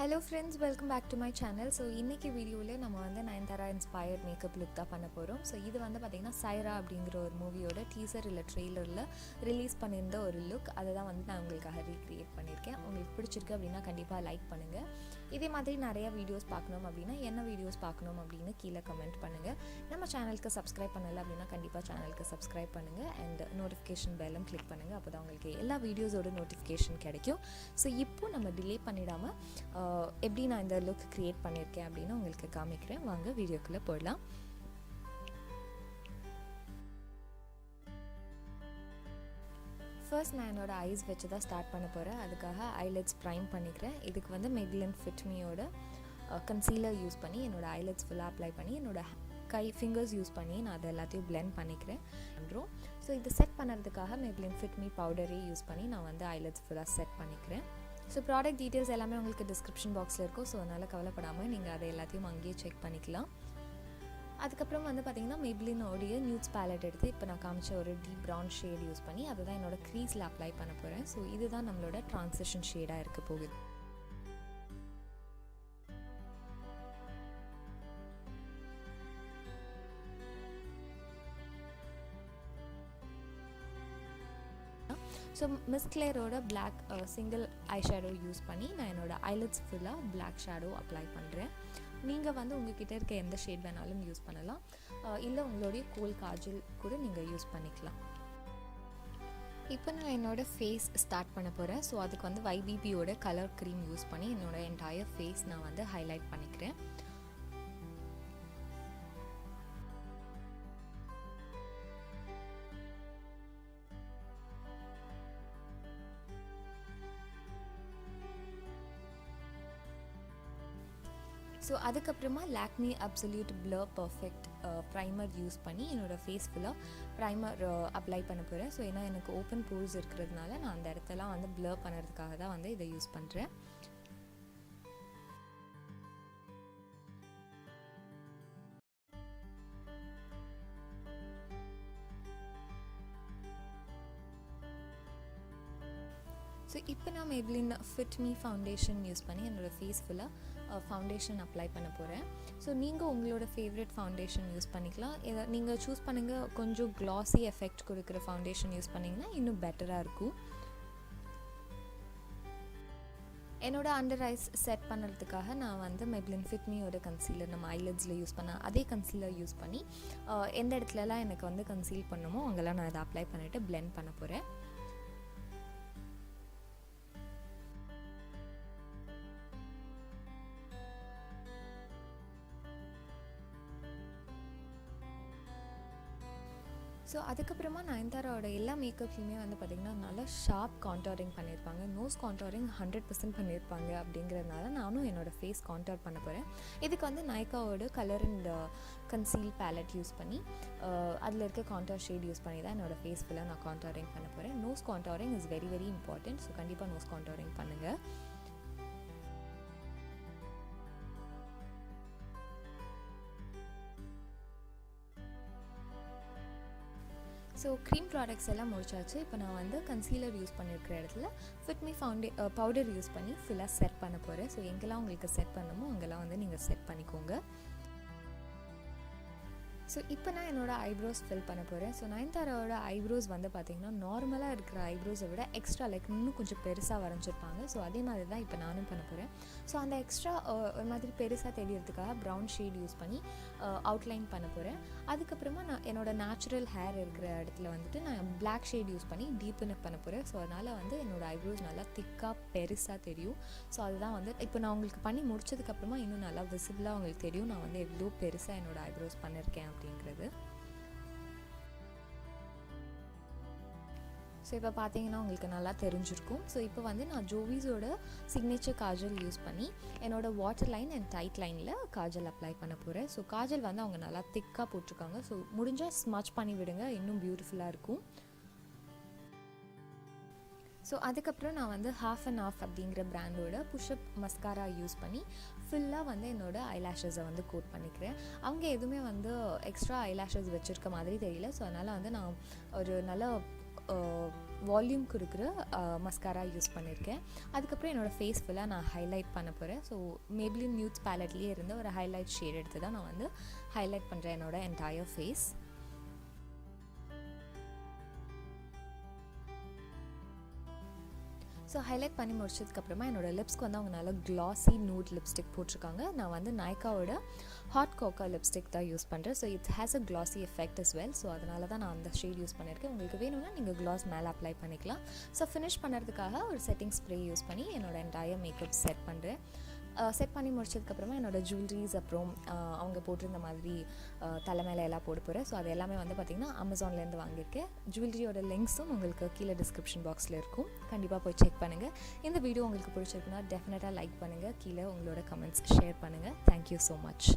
Hello friends, welcome back to my channel. So இன்னைக்கு வீடியோல நம்ம வந்து நயன்தாரா inspired makeup look தான் பண்ண போறோம். So இது வந்து பாத்தீங்கன்னா Sye Raa அப்படிங்கற ஒரு மூவியோட டீசர் இல்ல ட்ரெய்லர்ல ரிலீஸ் பண்ணிருந்த ஒரு லுக். அத தான் வந்து நான் உங்களுக்காக ரீக்ரியேட் பண்ணிருக்கேன். உங்களுக்கு பிடிச்சிருக்கு அப்படினா கண்டிப்பா லைக் பண்ணுங்க. இதே மாதிரி நிறைய வீடியோஸ் பார்க்கணும் அப்படினா என்ன வீடியோஸ் பார்க்கணும் அப்படினு கீழ கமெண்ட் பண்ணுங்க. நம்ம சேனலுக்கு சப்ஸ்கிரைப் பண்ணல அப்படினா கண்டிப்பா சேனலுக்கு சப்ஸ்கிரைப் பண்ணுங்க and நோட்டிஃபிகேஷன் பெல்லும் கிளிக் பண்ணுங்க. அப்பதான் உங்களுக்கு எல்லா வீடியோஸோட நோட்டிஃபிகேஷன் கிடைக்கும். So இப்போ நம்ம டிலே பண்ணிடாம எப்படி நான் இந்த லுக் கிரியேட் பண்ணியிருக்கேன் அப்படின்னு உங்களுக்கு காமிக்கிறேன். வாங்க வீடியோக்குள்ளே போடலாம். ஃபர்ஸ்ட் நான் என்னோட ஐஸ் வச்சு தான் ஸ்டார்ட் பண்ண போகிறேன். அதுக்காக ஐலெட்ஸ் ப்ரைம் பண்ணிக்கிறேன். இதுக்கு வந்து மெப்லின் ஃபிட் மீயோட கன்சீலர் யூஸ் பண்ணி என்னோட ஐலெட்ஸ் ஃபுல்லாக அப்ளை பண்ணி என்னோட ஃபிங்கர்ஸ் யூஸ் பண்ணி நான் அதை எல்லாத்தையும் பிளெண்ட் பண்ணிக்கிறேன். ஸோ இது செட் பண்ணுறதுக்காக மெப்லின் ஃபிட் மீ பவுடரே யூஸ் பண்ணி நான் வந்து ஐலெட்ஸ் ஃபுல்லாக செட் பண்ணிக்கிறேன். ஸோ ப்ராடக்ட் டீட்டெயில்ஸ் எல்லாமே உங்களுக்கு டிஸ்கிரிப்ஷன் பாக்ஸில் இருக்கும். ஸோ அதனால் கவலைப்படாமல் நீங்கள் அதை எல்லாத்தையும் அங்கேயே செக் பண்ணிக்கலாம். அதுக்கப்புறம் வந்து பார்த்திங்கன்னா மெப்லினோடைய நியூட்ஸ் பேலட் எடுத்து இப்போ நான் காமிச்ச ஒரு டீப் ப்ரௌன் ஷேட் யூஸ் பண்ணி அதை தான் என்னோட க்ரீஸில் அப்ளை பண்ண போகிறேன். ஸோ இதுதான் நம்மளோட ட்ரான்சிஷன் ஷேடாக இருக்க போகுது. ஸோ மிஸ் கிளேரோட black single eye shadow use பண்ணி நான் என்னோடய ஐலெட்ஸ் ஃபுல்லாக பிளாக் ஷேடோ அப்ளை பண்ணுறேன். நீங்கள் வந்து உங்கள்கிட்ட இருக்க எந்த ஷேட் வேணாலும் யூஸ் பண்ணலாம், இல்லை உங்களுடைய கோல் காஜல் கூட நீங்கள் யூஸ் பண்ணிக்கலாம். இப்போ நான் என்னோடய ஃபேஸ் ஸ்டார்ட் பண்ண போகிறேன். ஸோ அதுக்கு வந்து YBPயோட கலர் க்ரீம் யூஸ் பண்ணி என்னோடய என்டையர் ஃபேஸ் நான் வந்து ஹைலைட் பண்ணிக்கிறேன். ஸோ அதுக்கப்புறமா Lakme absolute blur perfect primer use பண்ணி என்னோடய ஃபேஸ் ஃபுல்லாக ப்ரைமர் அப்ளை பண்ண போகிறேன். ஸோ ஏன்னா எனக்கு ஓப்பன் போர்ஸ் இருக்கிறதுனால நான் அந்த இடத்தெல்லாம் வந்து பிளர் பண்ணுறதுக்காக தான் வந்து இதை யூஸ் பண்ணுறேன். ஸோ இப்போ நான் மெப்லின் ஃபிட் மீ ஃபவுண்டேஷன் யூஸ் பண்ணி என்னோடய ஃபேஸ் ஃபுல்லாக ஃபவுண்டேஷன் அப்ளை பண்ண போகிறேன். ஸோ நீங்கள் உங்களோட ஃபேவரட் ஃபவுண்டேஷன் யூஸ் பண்ணிக்கலாம். இதை நீங்கள் சூஸ் பண்ணுங்கள். கொஞ்சம் க்ளாஸி எஃபெக்ட் கொடுக்குற ஃபவுண்டேஷன் யூஸ் பண்ணிங்கன்னா இன்னும் பெட்டராக இருக்கும். என்னோட அண்டர் ஐஸ் செட் பண்ணுறதுக்காக நான் வந்து மெப்லின் ஃபிட் மீயோட கன்சீலர் நம்ம ஐலெட்ஸில் யூஸ் பண்ண அதே கன்சீலர் யூஸ் பண்ணி எந்த இடத்துலலாம் எனக்கு வந்து கன்சீல் பண்ணணுமோ அங்கெல்லாம் நான் அதை அப்ளை பண்ணிவிட்டு பிளெண்ட் பண்ண போகிறேன். ஸோ அதுக்கப்புறமா நயன்தாராவோட எல்லா மேக்கப்லையுமே வந்து பார்த்திங்கன்னா நல்லா ஷார்ப் கான்டோரிங் பண்ணியிருப்பாங்க. நோஸ் கான்டோரிங் 100% பண்ணியிருப்பாங்க. அப்படிங்கிறதுனால நானும் என்னோடய ஃபேஸ் கான்டோர் பண்ண போகிறேன். இதுக்கு வந்து நைக்காவோட கலர் அண்ட் கன்சீல் பேலட் யூஸ் பண்ணி அதில் இருக்க கான்டோர் ஷேட் யூஸ் பண்ணி தான் என்னோடய ஃபேஸ் ஃபுல்லாக நான் கான்டோரிங் பண்ண போகிறேன். Nose contouring is very very important. So கண்டிப்பாக நோஸ் கான்டோரிங் பண்ணுங்கள். ஸோ க்ரீம் ப்ராடக்ட்ஸ் எல்லாம் முடிச்சாச்சு. இப்போ நான் வந்து கன்சீலர் யூஸ் பண்ணியிருக்கிற இடத்துல ஃபிட் மீ பவுடர் யூஸ் பண்ணி ஃபுல்லாக செட் பண்ண போகிறேன். ஸோ எங்கெல்லாம் உங்களுக்கு செட் பண்ணணுமோ அங்கெல்லாம் வந்து நீங்கள் செட் பண்ணிக்கோங்க. ஸோ இப்போ நான் என்னோடய ஐப்ரோஸ் ஃபில் பண்ண போகிறேன். ஸோ நயன்தாராவோட ஐப்ரோஸ் வந்து பார்த்திங்கன்னா நார்மலாக இருக்கிற ஐப்ரோஸை விட எக்ஸ்ட்ரா லைக் இன்னும் கொஞ்சம் பெருசாக வரைஞ்சிருப்பாங்க. ஸோ அதே மாதிரி தான் இப்போ நானும் பண்ண போகிறேன். ஸோ அந்த எக்ஸ்ட்ரா ஒரு மாதிரி பெருசாக தெரியறதுக்காக ப்ரௌன் ஷேட் யூஸ் பண்ணி அவுட்லைன் பண்ண போகிறேன். அதுக்கப்புறமா நான் என்னோடய நேச்சுரல் ஹேர் இருக்கிற இடத்துல வந்துட்டு நான் பிளாக் ஷேட் யூஸ் பண்ணி டீப்பன் பண்ண போகிறேன். ஸோ அதனால் வந்து என்னோடய ஐப்ரோஸ் நல்லா திக்காக பெருசாக தெரியும். ஸோ அதுதான் வந்து இப்போ நான் உங்களுக்கு பண்ணி முடிச்சதுக்கப்புறமா இன்னும் நல்லா விசிபிளாக உங்களுக்கு தெரியும் நான் வந்து எவ்வளோ பெருசாக என்னோடய ஐப்ரோஸ் பண்ணியிருக்கேன் அப்படிங்கிறது. ஸோ இப்போ பார்த்தீங்கன்னா உங்களுக்கு நல்லா தெரிஞ்சிருக்கும். ஸோ இப்போ வந்து நான் ஜோவிஸோட சிக்னேச்சர் காஜல் யூஸ் பண்ணி என்னோடய வாட்டர் லைன் அண்ட் டைட் லைனில் காஜல் அப்ளை பண்ண போகிறேன். ஸோ காஜல் வந்து அவங்க நல்லா திக்காக போட்டிருக்காங்க. ஸோ முடிஞ்சால் ஸ்மச் பண்ணி விடுங்க, இன்னும் பியூட்டிஃபுல்லாக இருக்கும். ஸோ அதுக்கப்புறம் நான் வந்து ஹாஃப் அண்ட் ஆஃப் அப்படிங்கிற பிராண்டோட புஷ்அப் மஸ்காரா யூஸ் பண்ணி ஃபுல்லாக வந்து என்னோடய ஐலாஷஸை வந்து கோட் பண்ணிக்கிறேன். அவங்க எதுவுமே வந்து எக்ஸ்ட்ரா ஐலாஷஸ் வச்சுருக்க மாதிரி தெரியல. ஸோ அதனால் வந்து நான் ஒரு நல்ல வால்யூம் கொடுக்குற மஸ்காரா யூஸ் பண்ணியிருக்கேன். அதுக்கப்புறம் என்னோடய ஃபேஸ் ஃபுல்லாக நான் ஹைலைட் பண்ண போகிறேன். ஸோ மேபிளின் நியூட்ஸ் பேலட்லேயே இருந்து ஒரு ஹைலைட் ஷேட் எடுத்து தான் நான் வந்து ஹைலைட் பண்ணுறேன் என்னோடய என்டையர் ஃபேஸ். ஸோ ஹைலைட் பண்ணி முடிச்சதுக்கப்புறமா என்னோடய லிப்ஸ்க்கு வந்து அவங்க நல்லா க்ளாஸி நூட் லிப்ஸ்டிக் போட்டிருக்காங்க. நான் வந்து நாய்க்காவோட ஹாட் கோகா லிப்ஸ்டிக் தான் யூஸ் பண்ணுறேன். So it's has a glossy effect as well. So அதனால தான் நான் அந்த ஷேட் யூஸ் பண்ணியிருக்கேன். உங்களுக்கு வேணும்னா நீங்கள் க்ளாஸ் மேலே அப்ளை பண்ணிக்கலாம். ஸோ ஃபினிஷ் பண்ணுறதுக்காக ஒரு செட்டிங் ஸ்ப்ரே யூஸ் பண்ணி என்னோடய என்டையர் மேக்கப் செட் பண்ணுறேன். செட் பண்ணி முடிச்சதுக்கப்புறமா என்னோடய ஜுவல்லரிஸ் அப்புறம் அவங்க போட்டிருந்த மாதிரி தலை மேலே எல்லாம் போட போகிறேன். ஸோ அது எல்லாமே வந்து பார்த்திங்கன்னா அமேசான்லேருந்து வாங்கியிருக்கேன். ஜுவல்லரியோட லிங்க்ஸும் உங்களுக்கு கீழே டிஸ்கிரிப்ஷன் பாக்ஸில் இருக்கும். கண்டிப்பாக போய் செக் பண்ணுங்கள். இந்த வீடியோ உங்களுக்கு பிடிச்சிருக்குன்னா டெஃபினட்டாக லைக் பண்ணுங்கள். கீழே உங்களோட கமெண்ட்ஸ் ஷேர் பண்ணுங்கள். Thank you so much.